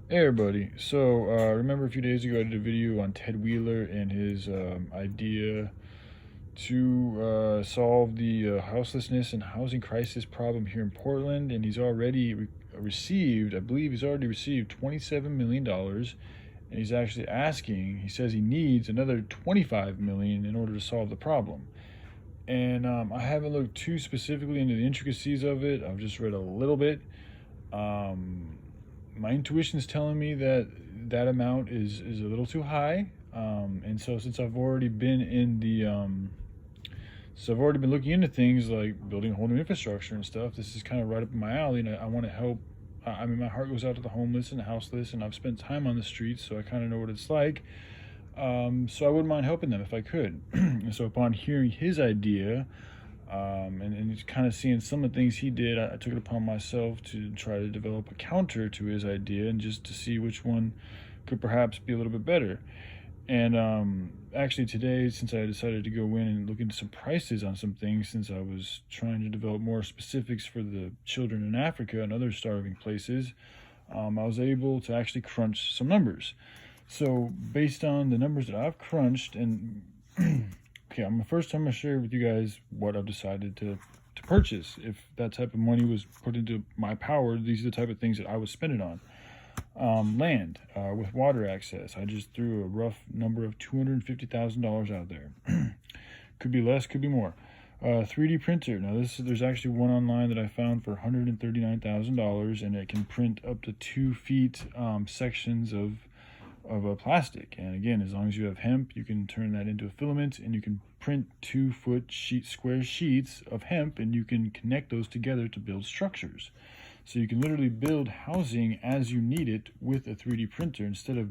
Hey everybody. So remember a few days ago I did a video on Ted Wheeler and his idea to solve the houselessness and housing crisis problem here in Portland, and he's already received, I believe he's already received $27 million, and he's actually asking. He says he needs another 25 million in order to solve the problem. And I haven't looked too specifically into the intricacies of it. I've just read a little bit. Um, my intuition is telling me that that amount is a little too high. And so since I've already been in the so I've already been looking into things like building a whole new infrastructure and stuff. This is kind of right up my alley, and I want to help. I mean, my heart goes out to the homeless and the houseless, and I've spent time on the streets, so I kind of know what it's like. So I wouldn't mind helping them if I could. And so upon hearing his idea, and kind of seeing some of the things he did, I took it upon myself to try to develop a counter to his idea and just to see which one could perhaps be a little bit better. And actually today, since I decided to go in and look into some prices on some things, since I was trying to develop more specifics for the children in Africa and other starving places, I was able to actually crunch some numbers. So based on the numbers that I've crunched, and okay, I'm gonna share with you guys what I've decided to purchase. If that type of money was put into my power, these are the type of things that I would spend it on. Land with water access. I just threw a rough number of $250,000 out there. Could be less, could be more. 3D printer. Now there's actually one online that I found for $139,000, and it can print up to 2 feet sections of plastic. And again, as long as you have hemp, you can turn that into a filament, and you can print 2 foot square sheets of hemp, and you can connect those together to build structures. So you can literally build housing as you need it with a 3D printer instead of,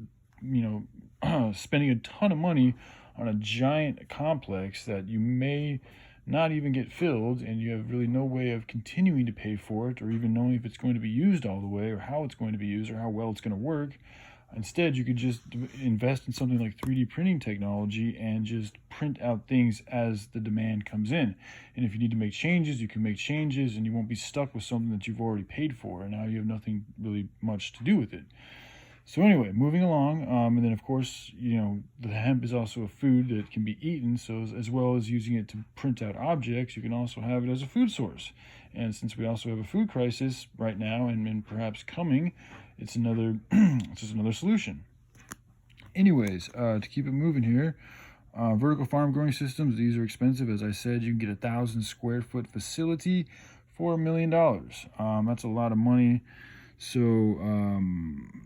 spending a ton of money on a giant complex that you may not even get filled, and you have really no way of continuing to pay for it or even knowing if it's going to be used all the way or how it's going to be used or how well it's going to work. Instead, you could just invest in something like 3D printing technology and just print out things as the demand comes in. And if you need to make changes, you can make changes, and you won't be stuck with something that you've already paid for, and now you have nothing really much to do with it. So anyway, moving along, and then of course, the hemp is also a food that can be eaten. So as well as using it to print out objects, you can also have it as a food source. And since we also have a food crisis right now, and perhaps coming, it's another it's just another solution. Anyways, to keep it moving here, vertical farm growing systems. These are expensive, as I said. You can get 1,000 square foot facility for $1 million. That's a lot of money. So,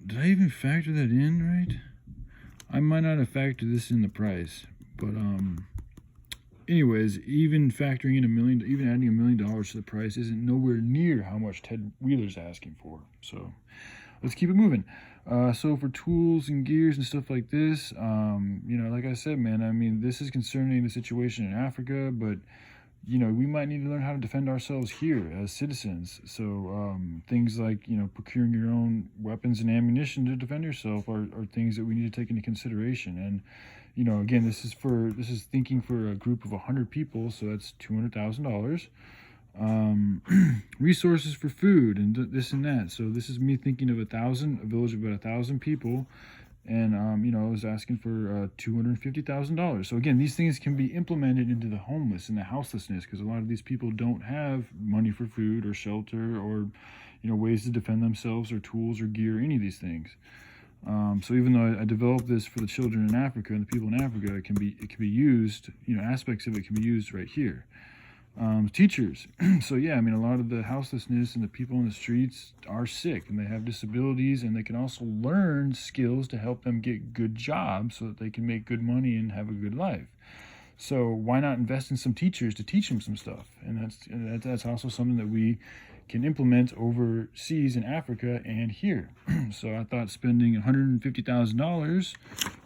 did I even factor that in right? I might not have factored this in the price, but anyways, even factoring in even adding $1 million to the price isn't nowhere near how much Ted Wheeler's asking for. So, let's keep it moving. So for tools and gears and stuff like this, like I said, man, I mean, this is concerning the situation in Africa, but we might need to learn how to defend ourselves here as citizens. So things like, procuring your own weapons and ammunition to defend yourself are things that we need to take into consideration. And, again, this is thinking for a group of 100 people, so that's $200,000. Resources for food and this and that. So this is me thinking of a village of about 1,000 people, and I was asking for $250,000. So again, these things can be implemented into the homeless and the houselessness, because a lot of these people don't have money for food or shelter or ways to defend themselves or tools or gear, any of these things. So even though I developed this for the children in Africa and the people in Africa, it can be used. Aspects of it can be used right here. Teachers. So yeah, I mean, a lot of the houselessness and the people in the streets are sick and they have disabilities, and they can also learn skills to help them get good jobs so that they can make good money and have a good life. So why not invest in some teachers to teach them some stuff? And that's also something that we can implement overseas in Africa and here. So I thought spending $150,000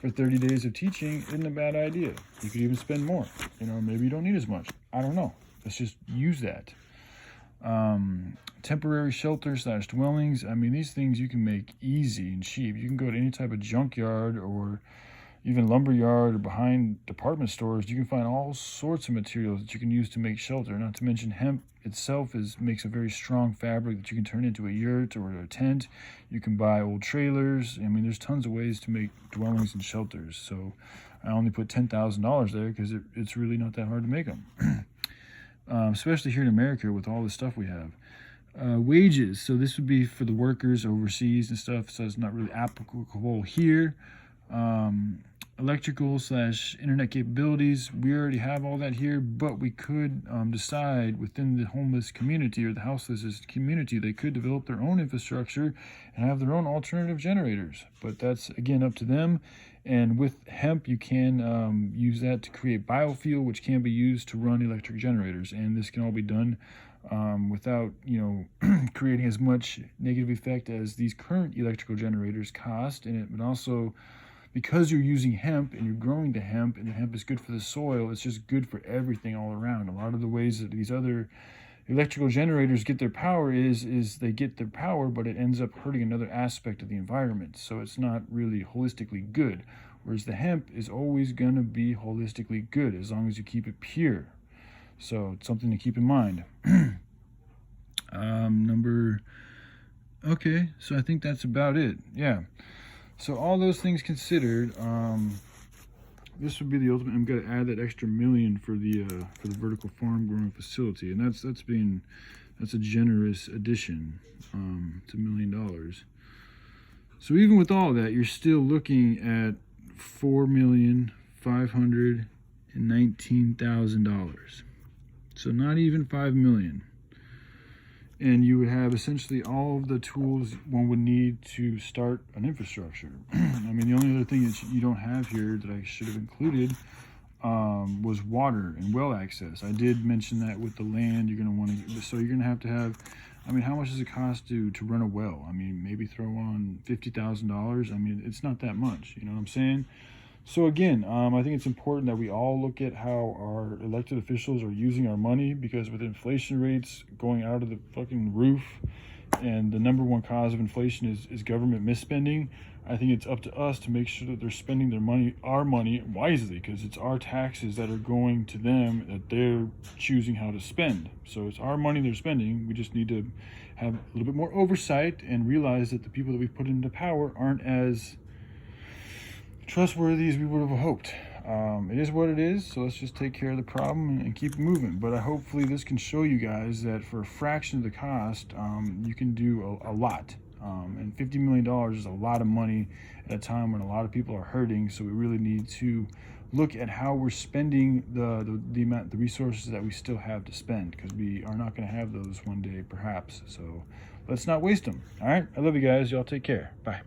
for 30 days of teaching isn't a bad idea. You could even spend more. Maybe you don't need as much. I don't know. Let's just use that. Temporary shelter/dwellings. I mean, these things you can make easy and cheap. You can go to any type of junkyard or even lumberyard or behind department stores, you can find all sorts of materials that you can use to make shelter. Not to mention hemp itself makes a very strong fabric that you can turn into a yurt or a tent. You can buy old trailers. I mean, there's tons of ways to make dwellings and shelters. So I only put $10,000 there because it's really not that hard to make them. Especially here in America with all the stuff we have. Wages. So this would be for the workers overseas and stuff. So it's not really applicable here. Electrical / internet capabilities, we already have all that here, but we could decide within the homeless community or the houseless community, they could develop their own infrastructure and have their own alternative generators, but that's again up to them. And with hemp, you can use that to create biofuel, which can be used to run electric generators, and this can all be done without creating as much negative effect as these current electrical generators cost. And it would also, because you're using hemp and you're growing the hemp, and the hemp is good for the soil, it's just good for everything all around. A lot of the ways that these other electrical generators get their power is they get their power, but it ends up hurting another aspect of the environment. So it's not really holistically good. Whereas the hemp is always going to be holistically good as long as you keep it pure. So it's something to keep in mind. Okay, so I think that's about it. Yeah. So all those things considered, this would be the ultimate. I'm going to add that extra $1 million for the vertical farm growing facility, and that's a generous addition to $1 million. So even with all that, you're still looking at $4,519,000. So not even $5 million. And you would have essentially all of the tools one would need to start an infrastructure. I mean, the only other thing that you don't have here that I should have included was water and well access. I did mention that with the land, you're going to want to, so you're going to have, I mean, how much does it cost to run a well? I mean, maybe throw on $50,000. I mean, it's not that much, you know what I'm saying? So again, I think it's important that we all look at how our elected officials are using our money, because with inflation rates going out of the fucking roof, and the number one cause of inflation is government misspending, I think it's up to us to make sure that they're spending their money, our money, wisely, because it's our taxes that are going to them that they're choosing how to spend. So it's our money they're spending. We just need to have a little bit more oversight and realize that the people that we've put into power aren't as trustworthy as we would have hoped. It is what it is, so let's just take care of the problem and keep moving. But hopefully this can show you guys that for a fraction of the cost, you can do a lot. And $50 million is a lot of money at a time when a lot of people are hurting. So we really need to look at how we're spending the resources that we still have to spend, because we are not going to have those one day, perhaps. So let's not waste them. All right, I love you guys. Y'all take care. Bye.